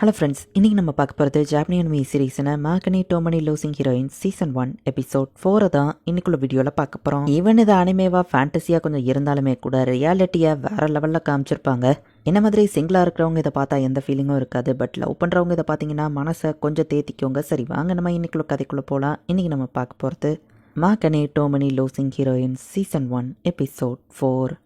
Hello friends, இன்றைக்கி நம்ம பார்க்க போகிறது ஜாப்பனியன் மீ சீரீஸில் Makeine too many losing heroine season 1 episode 4 தான் இன்னைக்குள்ள வீடியோவில் பார்க்க போகிறோம். ஈவன் இது அனிமேவா ஃபேண்டஸியாக கொஞ்சம் இருந்தாலுமே கூட ரியாலிட்டியை வேறு லெவலில் காமிச்சிருப்பாங்க. என்ன மாதிரி சிங்கிளாக இருக்கிறவங்க இதை பார்த்தா எந்த ஃபீலிங்கும் இருக்காது. பட் லவ் பண்ணுறவங்க இதை பார்த்தீங்கன்னா மனசை கொஞ்சம் தேத்திக்கோங்க. சரி வாங்க நம்ம இன்னைக்குள்ள கதைக்குள்ளே போகலாம். இன்றைக்கி நம்ம பார்க்க போகிறது Makeine too many losing heroine season 1 episode 4.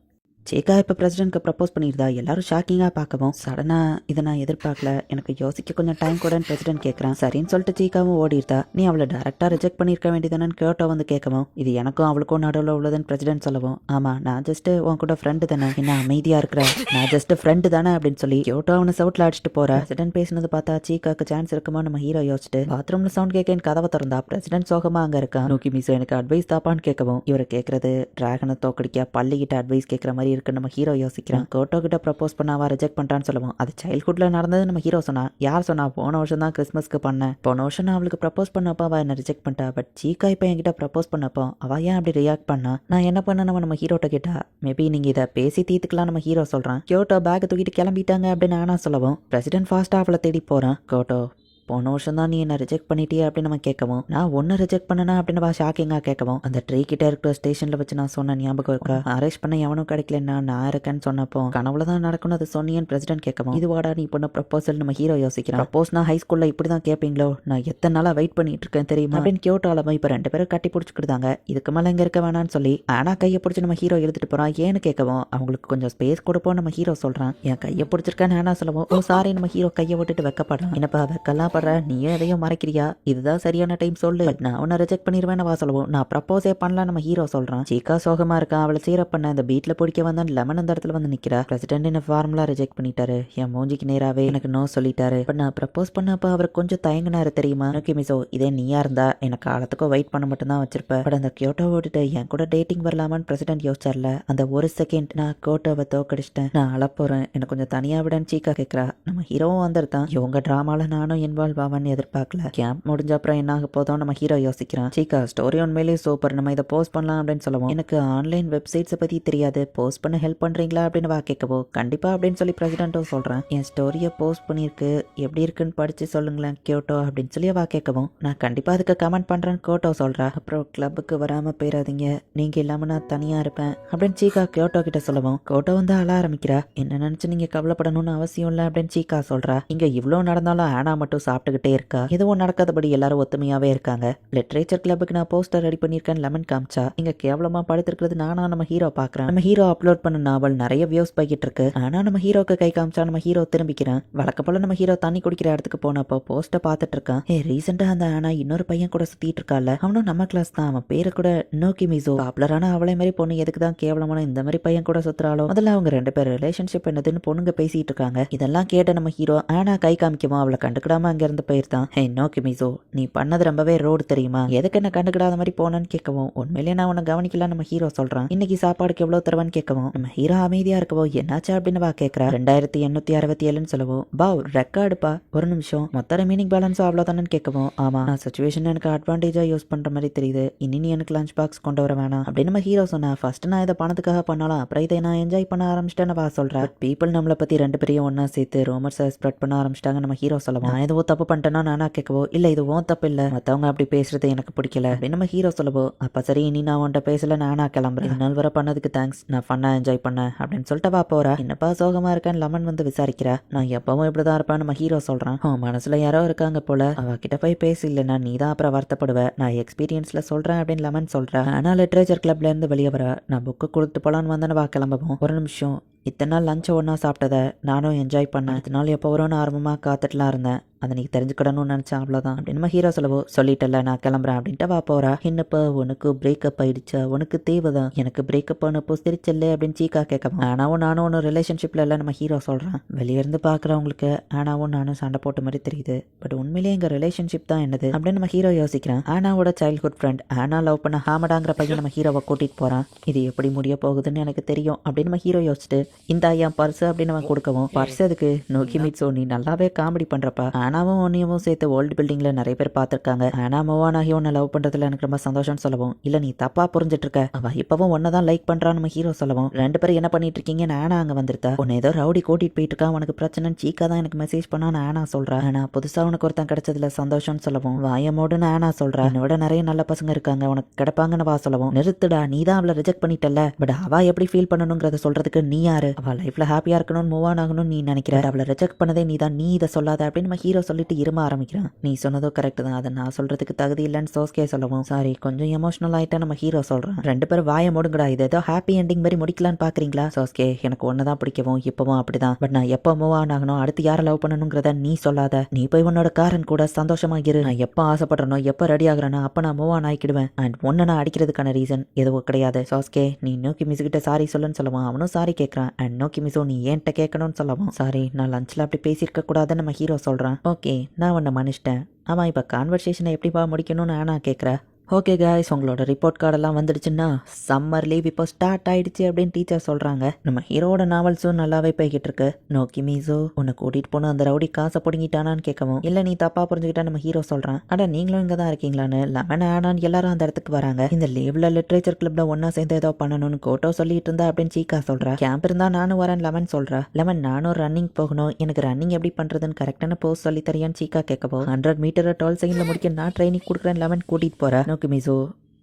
சேக்கா இப்போ பிரசிடென்ட்க்கு ப்ரப்போஸ் பண்ணியிருந்தா எல்லாரும் ஷாக்கிங்காக பார்க்கவும், சடனாக இதை நான் எதிர்பார்க்கல, எனக்கு யோசிக்க கொஞ்சம் டைம் கூடன்னு பிரசிடென்ட் கேட்குறான். சரின்னு சொல்லிட்டு சீக்காவும் ஓடிடுதா. நீ அவளை டேரெக்டாக ரிஜெக்ட் பண்ணியிருக்க வேண்டியதானு கேட்டோ வந்து கேட்கவும், இது எனக்கும் அவளுக்கும் நடுவில் உள்ளதுன்னு பிரசிடென்ட் சொல்லவும், ஆமாம் நான் ஜஸ்ட்டு உன் கூட ஃப்ரெண்டு தானே, என்ன அமைதியாக இருக்கிற, நான் ஜஸ்ட்டு ஃப்ரெண்டு தானே அப்படின்னு சொல்லி கேட்டோ அவனை சவுட்டில் அடிச்சுட்டு போகிற. பிரசிடென்ட் பேசினது பார்த்தா சீக்காக்கு சான்ஸ் இருக்குமா நம்ம ஹீரோ யோசிச்சுட்டு பாத்ரூமில் சவுண்ட் கேட்கன்னு கதவை திறந்தா பிரசிடென்ட் சோகமாக அங்கே இருக்கான். நோக்கி மிஸ் எனக்கு அட்வைஸ் தாப்பான்னு கேட்கவும், இவரை கேட்கறது டிராகனை தோக்கடிக்க பள்ளிக்கிட்ட அட்வைஸ் கேட்குற மாதிரி இருக்கு நம்ம ஹீரோ யோசிக்கிறான். கோட்டோ கிட்ட ப்ரப்போஸ் பண்ணாவா ரிஜெக்ட் பண்ணிட்டான்னு சொல்லுவோம். அது சைல்ட்ஹுட்ல நடந்தது நம்ம ஹீரோ சொன்னா. யார் சொன்னா? போன வருஷம் தான் கிறிஸ்மஸ்க்கு பண்ணேன். போன வருஷம் நான் அவளுக்கு ப்ரப்போஸ் பண்ணப்போ அவள் என்ன ரிஜெக்ட் பண்ணிட்டா. பட் சீக்கா இப்போ என்கிட்ட ப்ரப்போஸ் பண்ணப்போ அவள் ஏன் அப்படி ரியாக்ட் பண்ணா? நான் என்ன பண்ண நம்ம ஹீரோட்ட கேட்டா, மேபி நீங்க இதை பேசி தீர்த்துக்கலாம் நம்ம ஹீரோ சொல்றான். கியோட்டோ பேக் தூக்கிட்டு கிளம்பிட்டாங்க அப்படின்னு ஆனா சொல்லவும், பிரசிடென்ட் ஃபாஸ்டா அவளை தேடி போறான். கோட்டோ போன வருஷம் தான் நீ என்ன ரிஜெக்ட் பண்ணிட்டியே அப்படின்னு நம்ம கேட்கவும், நான் ஒன்று ரிஜெக்ட் பண்ணனா அப்படின்னு ஷாக்கிங்காக கேட்கவும், அந்த ட்ரீ கிட்ட இருக்கிற ஸ்டேஷனில் வச்சு நான் சொன்ன ஞாபகம் இருக்கா? அரெஸ்ட் பண்ண எவனும் கிடைக்கலன்னா நான் இருக்கேன்னு சொன்னப்போ கனவுல தான் நடக்கணும் அது சொன்னியன்னு பிரசிடென்ட் கேட்கவும், இது வாடா நீ பண்ண ப்ரப்போசல் நம்ம ஹீரோ யோசிக்கிறான். ப்ரப்போஸ் நான் ஹை ஸ்கூலில் இப்படி தான் கேட்பீங்களோ, நான் எத்தனை நாளாக வெயிட் பண்ணிட்டு இருக்கேன் தெரியுமா அப்படின்னு கியோட்டோவில் இப்போ 2 பேரும் கட்டி பிடிச்சிக்கிட்டாங்க. இதுக்கு மேலே இங்கே இருக்க வேணான்னு சொல்லி ஆனால் கையை பிடிச்சி நம்ம ஹீரோ எழுதிட்டு போகிறான். ஏன்னு கேட்கவும், அவங்களுக்கு கொஞ்சம் ஸ்பேஸ் கொடுப்போம் நம்ம ஹீரோ சொல்கிறான். என் கையை பிடிச்சிருக்கேன்னு ஆனா சொல்லவும், ஓ சாரி நம்ம ஹீரோ கையை விட்டுட்டு வெக்கப்படுறான். என்னப்பா வெக்கலாம் படுற, நீயும் எதையும் மறைக்கிறியா? இதுதான் சரியான டைம் சொல்லு, நான் உன்னை ரிஜெக்ட் பண்ணிடுவேன் வா சொல்லவும், நான் ப்ரப்போஸே பண்ணலாம் நம்ம ஹீரோ சொல்றான். சீக்கா சோகமா இருக்கா. அவளை சீரப் பண்ண இந்த பீட்ல பிடிக்க வந்தான் லெமன் அந்த இடத்துல வந்து நிக்கிறா. பிரசிடென்ட் என்ன ஃபார்முலா ரிஜெக்ட் பண்ணிட்டாரு. என் மூஞ்சிக்கு நேராவே எனக்கு நோ சொல்லிட்டாரு. பட் நான் ப்ரப்போஸ் பண்ணப்ப அவர் கொஞ்சம் தயங்கினாரு தெரியுமா? ஓகே மிசோ, இதே நீயா இருந்தா எனக்கு காலத்துக்கும் வெயிட் பண்ண மட்டும் தான் வச்சிருப்பேன். பட் அந்த கியோட்டோ ஓட்டுட்டு என் கூட டேட்டிங் வரலாமான்னு பிரசிடென்ட் யோசிச்சார்ல, அந்த ஒரு செகண்ட் நான் கோட்டோவை தோக்கடிச்சிட்டேன், நான் அழப்போறேன், எனக்கு கொஞ்சம் தனியா விடன்னு சீக்கா கேட்கறா. நம்ம ஹீரோவும் வந்துருதான். இவங்க டிராமால நானும் இன்வால்வ் ஆவான்னு எதிர்பார்க்கல. கேம்ப் முடிஞ்ச அப்புறம் என்ன ஆக போதும் நம்ம ஹீரோ யோசிக்கிறான். சீக்கா ஸ்டோரி உண்மையிலேயே சூப்பர், நம்ம இதை போஸ்ட் பண்ணலாம் அப்படின்னு சொல்லுவோம். எனக்கு ஆன்லைன் வெப்சைட்ஸை பத்தி தெரியாது, போஸ்ட் பண்ண ஹெல்ப் பண்றீங்களா அப்படின்னு வா கேட்கவோ, கண்டிப்பா அப்படின்னு சொல்லி பிரசிடென்ட்டும் சொல்றேன். என் ஸ்டோரியை போஸ்ட் பண்ணிருக்கு, எப்படி இருக்குன்னு படிச்சு சொல்லுங்களேன் கியோட்டோ அப்படின்னு சொல்லி வா கேட்கவும், நான் கண்டிப்பா அதுக்கு கமெண்ட் பண்றேன்னு கோட்டோ சொல்றா. அப்புறம் கிளப்புக்கு வராம போயிடாதீங்க, நீங்க இல்லாம நான் தனியா இருப்பேன் அப்படின்னு சீக்கா கியோட்டோ கிட்ட சொல்லவும், கோட்டோ வந்து அழ ஆரம்பிக்கிறா. என்ன நினைச்சு நீங்க கவலைப்படணும்னு அவசியம் இல்லை அப்படின்னு சீக்கா சொல்றா. இங்க இவ்வளவு நடந்தாலும் ஆனா மட்டும் சாப்பிட்டுக்கிட்டே இருக்கா. எதுவும் நடக்காதபடி எல்லாரும் ஒத்துமையாவே இருக்காங்க. லிட்ரேச்சர் கிளப்புக்கு நான் போஸ்டர் ரெடி பண்ணியிருக்கேன் லெமன் காமிச்சா. இங்க கேவலமா படுத்திருக்கிறது நானா நம்ம ஹீரோ பாக்குறேன். நம்ம ஹீரோ அப்லோட் பண்ண நாவல் நிறைய வியூஸ் போய்கிட்டு இருக்கு. ஆனா நம்ம ஹீரோக்கு கை காமிச்சா நம்ம ஹீரோ திரும்பிக்கிறான். வழக்க போல நம்ம ஹீரோ தண்ணி குடிக்கிற இடத்துக்கு போனப்போ போஸ்டர் பார்த்துட்டு இருக்கான். ரீசெண்டா அந்த ஆனா இன்னொரு பையன் கூட சுத்திட்டு இருக்கால, அவனும் நம்ம கிளாஸ் தான். அவன் பேரு கூட நோக்கி மிசோ. பாப்புலரான அவளை மாதிரி பொண்ணு எதுக்கு தான் கேவலமான இந்த மாதிரி பையன் கூட சுத்துறாளோ. முதல்ல அவங்க 2 பேர் ரிலேஷன்ஷிப் என்னதுன்னு பொண்ணுங்க பேசிட்டு இருக்காங்க. இதெல்லாம் கேட்ட நம்ம ஹீரோ ஆனா கை காமிக்குமோ அவளை கண்டுக்கிடாம அங்க இருந்து போயிருந்தான். நோக்கி மிசோ, நீ பண்ணது ரொம்பவே ரோடு தெரியுமா, எதுக்கு என்ன கண்டுக்கிடாத மாதிரி போனன்னு கேட்கவும், உண்மையிலே நான் உன்னை கவனிக்கலாம் நம்ம ஹீரோ சொல்றான். இன்னைக்கு சாப்பாடுக்கு எவ்வளவு தருவான்னு கேட்கவும், நம்ம ஹீரோ அமைதியா இருக்கவோ என்னாச்சா அப்படின்னு வா கேட்கறா. 2867 சொல்லவும், பாவ் ரெக்கார்டுப்பா, ஒரு நிமிஷம் மொத்த மீனிங் பேலன்ஸும் அவ்வளவுதானு கேட்கவும், ஆமா நான் சுச்சுவேஷன் எனக்கு அட்வான்டேஜா யூஸ் பண்ற மாதிரி தெரியுது, இனி நீ எனக்கு லஞ்ச் பாக்ஸ் கொண்டு வர வேணாம் அப்படின்னு நம்ம ஹீரோ சொன்னா. ஃபர்ஸ்ட் நான் இதை பணத்துக்காக பண்ணலாம், அப்புறம் இதை நான் என்ஜாய் பண்ண ஆரம்பிச்சிட்டேன்னு வா சொல்றேன். பீப்புள் நம்மளை பத்தி 2 பேரையும் ஒன்னா சேர்த்து ரோமர்ஸை ஸ்ப்ரெட் பண்ண ஆரம்பிச்சிட்டாங்க நம்ம ஹீரோ சொல்லவும், நான் எதுவும் தப்பு பண்ணிட்டேன்னா நானா கேட்கவோ, இல்ல இது ஓன் தப்பு இல்ல, மத்தவங்க அப்படி பேசுறது எனக்கு பிடிக்கல அப்படின்னு நம்ம ஹீரோ சொல்லவோ, அப்ப சரி இனி நான் உன்ட்ட பேசல, நானா கிளம்புறேன், நாள் வர பண்ணதுக்கு தேங்க்ஸ், நான் ஃபன்னா என்ஜாய் பண்ணேன் அப்படின்னு சொல்லிட்டு வா போறா. என்னப்பா சோகமா இருக்கேன்னு லெமன் வந்து விசாரிக்கிறா. நான் எப்பவும் இப்படிதான் இருப்பேன் நம்ம ஹீரோ சொல்றான். மனசுல யாரோ இருக்காங்க போல, அவகிட்ட போய் பேச இல்லைன்னா நீ தான் அப்புறம் வருத்தப்படுவ, நான் எக்ஸ்பீரியன்ஸ்ல சொல்றேன் அப்படின்னு லெமன் சொல்றா. ஆனா லிட்ரேச்சர் கிளப்ல இருந்து வெளியே வர, நான் புக்கு கொடுத்து போலான்னு வந்தேன்னு வா கிளம்பவும், ஒரு நிமிஷம் இத்தனை நாள் லஞ்சை ஒன்றா சாப்பிட்டத நானும் என்ஜாய் பண்ணேன், இதனால எப்போ வரும்னு ஆர்வமாக காத்துட்டுலாம் இருந்தேன், அதை நீ தெரிஞ்சுக்கிடணும்னு நினச்சேன் அவ்வளோதான் அப்படின்னு நம்ம ஹீரோ சொல்லவோ, சொல்லிட்டல நான் கிளம்புறேன் அப்படின்ட்டு வா போறா. என்னப்பா உனக்கு பிரேக்கப் ஆயிடுச்சா, உனக்கு தேவைதான், எனக்கு பிரேக்கப் ஆனப்போ சிரிச்சல்ல அப்படின்னு சீக்கா கேட்கவும், ஆனாவும் நானும் ஒன்றும் ரிலேஷன்ஷிப்ல இல்லை நம்ம ஹீரோ சொல்கிறான். வெளியே இருந்து பார்க்குறவங்களுக்கு ஆனாவும் நானும் சண்டை போட்ட மாதிரி தெரியுது, பட் உண்மையிலேயே எங்கள் ரிலேஷன்ஷிப் தான் என்னது அப்படின்னு நம்ம ஹீரோ யோசிக்கிறான். ஆனாவோட சைல்ட்ஹுட் ஃப்ரெண்ட் ஆனா லவ் பண்ண ஹாமடாங்கிற பையன் நம்ம ஹீரோவை கூட்டிட்டு போறான். இது எப்படி முடிய போகுதுன்னு எனக்கு தெரியும் அப்படின்னு நம்ம ஹீரோ யோசிச்சுட்டு இந்த என் பர்ஸ் அப்படின்னு அவன் கொடுக்கவும், பர்ஸ் எதுக்கு நோக்கிமிட்சு நீ நல்லாவே காமெடி பண்றப்பா, ஆனாவும் உன்னையும் சேர்த்து ஓல்டு பில்டிங்ல நிறைய பேர் பார்த்திருக்காங்க, ஆனா மூவானாகி உன்னை லவ் பண்றதுல எனக்கு ரொம்ப சந்தோஷம்னு சொல்லவும், இல்ல நீ தப்பா புரிஞ்சிட்டு இருக்க, அவ இப்பவும் ஒன்னதான் லைக் பண்றான்னு நம்ம ஹீரோ சொல்லவும், ரெண்டு பேரும் என்ன பண்ணிட்டு இருக்கீங்க, நானா அங்க வந்துருத்தா, உன்னை ஏதோ ரவுடி கூட்டிட்டு போயிட்டு இருக்கா, உனக்கு பிரச்சனை சீக்கா தான் எனக்கு மெசேஜ் பண்ணா நானா சொல்றேன், ஆனா புதுசா உனக்கு ஒருத்தன் கிடைச்சதுல சந்தோஷம்னு சொல்லவும், வாயமோடு நானா சொல்றேன், என்னோட நிறைய நல்ல பசங்க இருக்காங்க உனக்கு கிடைப்பாங்கன்னு வா சொல்லவும், நிறுத்துடா நீ தான் அவளை ரிஜெக்ட் பண்ணிட்டல, பட் அவ எப்படி ஃபீல் பண்ணணுங்கிறத சொல்றதுக்கு நீ யாரு, அவ லைஃப்ல ஹாப்பியா இருக்கணும்னு மூவ் ஆன் ஆகணும்னு நீ நினைக்கிற, அவளை ரிஜெக்ட் பண்ணதே நீ தான், நீ இதை சொல்லாத அப்படின்னு நம்ம ஹீரோ சொல்லிட்டு இரும ஆரம்பிக்கிறான். நீ சொன்னதும் கரெக்ட் தான், அதை நான் சொல்றதுக்கு தகுதி இல்லைன்னு சோஸ்கே சொல்லவும், சாரி கொஞ்சம் எமோஷனல் ஆயிட்டா நம்ம ஹீரோ சொல்றான். ரெண்டு பேரும் வாய மூடுங்கடா, இது ஏதோ ஹாப்பி எண்டிங் மாதிரி முடிக்கலான்னு பாக்குறீங்களா சோஸ்கே, எனக்கு ஒன்னதான் பிடிக்கவும் இப்பவும் அப்படிதான், பட் நான் எப்போ மூவ் ஆன் ஆகணும் அடுத்து யாரை லவ் பண்ணணுங்கிறத நீ சொல்லாத, நீ போய் உன்னோட காரன் கூட சந்தோஷமா இரு, நான் எப்போ ஆசைப்படுறனோ எப்போ ரெடி ஆகுறேனோ அப்ப நான் மூவ் ஆன் ஆகிடுவேன், அண்ட் ஒன்னு நான் அடிக்கிறதுக்கான ரீசன் எதுவும் கிடையாது. சோஸ்கே நீ நோக்கி மிஸ் கிட்ட சாரி சொல்லுன்னு சொல்லுவான், அவனும் சாரி கேட்கறான், அண்ட் நோக்கி மிஸோ நீ ஏன்ட்ட கேட்கணும்னு சொல்லவும், சாரி நான் லஞ்ச்ல அப்படி பேசியிருக்க கூடாதுன்னு நம்ம ஹீரோ சொல்றான். ஓகே நான் உன்னை மன்னிச்சிட்டேன், ஆமா இப்ப கான்வர்சேஷனை எப்படிப்பா முடிக்கணும்னு ஆனா கேட்குற. ஓகே காய்ஸ் உங்களோட ரிப்போர்ட் கார்டெல்லாம் வந்துடுச்சுன்னா சம்மர் லீவ் இப்போ ஸ்டார்ட் ஆயிடுச்சு அப்படின்னு டீச்சர் சொல்கிறாங்க. நம்ம ஹீரோட நாவல்ஸும் நல்லாவே போய்கிட்டு இருக்கு. நோக்கி மீசோ உன்னை கூட்டிகிட்டு போன அந்த ரவுடி காசை பிடுங்கிட்டானான்னு கேட்கவும், இல்லை நீ தப்பாக புரிஞ்சுக்கிட்டா நம்ம ஹீரோ சொல்கிறான். அட நீங்களும் இங்கே தான் இருக்கீங்களான்னு லெமன் ஆனான்னு எல்லாரும் அந்த இடத்துக்கு வராங்க. இந்த லீவில் லிட்ரேச்சர் கிளப்ல ஒன்றா சேர்ந்து ஏதோ பண்ணணும்னு கோட்டோ சொல்லிட்டு இருந்தா அப்படின்னு சீக்கா சொல்கிறா. கேம்ப் இருந்தா நானும் வரேன் லெமன் சொல்கிறா. லெமன் நானும் ரன்னிங் போகணும், எனக்கு ரன்னிங் எப்படி பண்ணுறதுன்னு கரெக்டான போஸ்ட் சொல்லி தரியான்னு சீக்கா கேட்கவும், 100 மீட்டரை 12 செகண்டில் முடிக்க நான் ட்ரைனிங் கொடுக்குறேன் லெமன் கூட்டிகிட்டு போகிறேன். மிசோ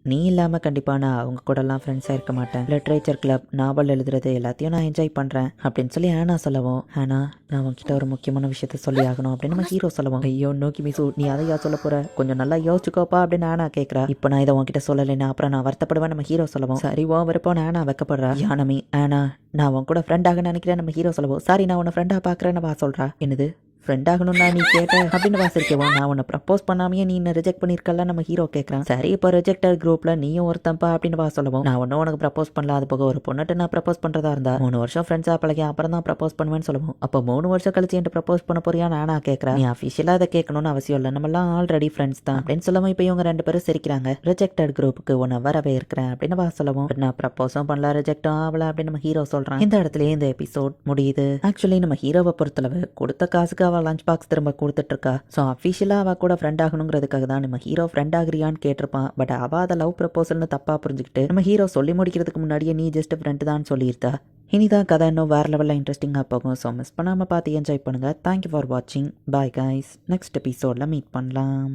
நீ இல்லாமல் கண்டிப்பாக நான் அவங்க கூடலாம் ஃப்ரெண்ட்ஸாக இருக்க மாட்டேன், லிட்ரேச்சர் கிளப் நாவல் எழுதுறது எல்லாத்தையும் நான் என்ஜாய் பண்ணுறேன் அப்படின்னு சொல்லி ஆனா சொல்லவும், ஆனா நான் உங்ககிட்ட ஒரு முக்கியமான விஷயத்த சொல்லி ஆகணும் அப்படின்னு நம்ம ஹீரோ சொல்லவும், ஐயோ நோக்கி மிசு நீ அதையா சொல்ல போற, கொஞ்சம் நல்லா யோசிச்சுக்கோப்பா அப்படின்னு ஆனா கேட்குறா. இப்போ நான் இதை உங்ககிட்ட சொல்லலைன்னா அப்புறம் நான் வருத்தப்படுவேன் நம்ம ஹீரோ சொல்லவும், சரி ஓ வரப்போ ஆனா வைக்கப்படுறா. யானமி ஆனா நான் உன் கூட ஃப்ரெண்டாக நினைக்கிறேன் நம்ம ஹீரோ சொல்லவும், சாரி நான் உன்னை ஃப்ரெண்டாக பார்க்குறேன்னு வா சொல்கிறா. என்னது ஃப்ரெண்ட் ஆகணும்னா நீ கேட்ட அப்படின்னு வாசிருக்கவும், நான் உன்னை ப்ரப்போஸ் பண்ணாமையே நீ என்ன ரிஜெக்ட் பண்ணியிருக்கல நம்ம ஹீரோ கேட்குறான். சரி இப்போ ரிஜெக்டட் குரூப்ல நீயும் ஒருத்தம்பா அப்படின்னு வா சொல்லவும், நான் ஒன்றும் உனக்கு ப்ரப்போஸ் பண்ணல, அது போக ஒரு பொண்ணுட்டு நான் ப்ரப்போஸ் பண்ணுறதா இருந்தா 3 வருஷம் ஃப்ரெண்ட்ஸாக பழகி அப்புறம் தான் ப்ரப்போஸ் பண்ணுவேன்னு சொல்லுவோம். அப்போ 3 வருஷம் கழிச்சு என்கிட்ட ப்ரப்போஸ் பண்ண போறியா நானா கேட்குறேன். நீ அஃபிஷியலாக அதை கேட்கணும்னு அவசியம் இல்லை, நம்மளாம் ஆல்ரெடி ஃப்ரெண்ட்ஸ் தான் அப்படின்னு சொல்லவும், இப்போ இவங்க 2 பேரும் சிரிக்கிறாங்க. ரிஜெக்டட் குரூப்புக்கு உன்னை வரவே இருக்கிறேன் அப்படின்னு வா சொல்லவும், நான் ப்ரப்போஸும் பண்ணல ரிஜெக்டும் ஆகல அப்படின்னு நம்ம ஹீரோ சொல்றான். இந்த இடத்துல இந்த எபிசோட் முடியுது. ஆக்சுவலி நம்ம ஹீரோவை பொறுத்தளவு கொடுத்த காசுக்கு அவ லஞ்ச் பாக்ஸ் திரும்ப கொடுத்துட்டு இருக்கா. ஸோ அஃபிஷியலாக அவள் கூட ஃப்ரெண்ட் ஆகணுங்கிறதுக்காக தான் நம்ம ஹீரோ ஃப்ரெண்ட் ஆகிறியான்னு கேட்டிருப்பான். பட் அவள் அதை லவ் ப்ரப்போசல்னு தப்பாக புரிஞ்சுக்கிட்டு நம்ம ஹீரோ சொல்லி முடிக்கிறதுக்கு முன்னாடியே நீ ஜஸ்ட் ஃப்ரெண்ட் தான் சொல்லியிருந்தா. இனிதான் கதை இன்னும் வேறு லெவலில் இன்ட்ரெஸ்டிங்காக போகும். ஸோ மிஸ் பண்ணாமல் பார்த்து என்ஜாய் பண்ணுங்கள். தேங்க்யூ ஃபார் வாட்சிங். பாய் கைஸ், நெக்ஸ்ட் எபிசோடில் மீட் பண்ணலாம்.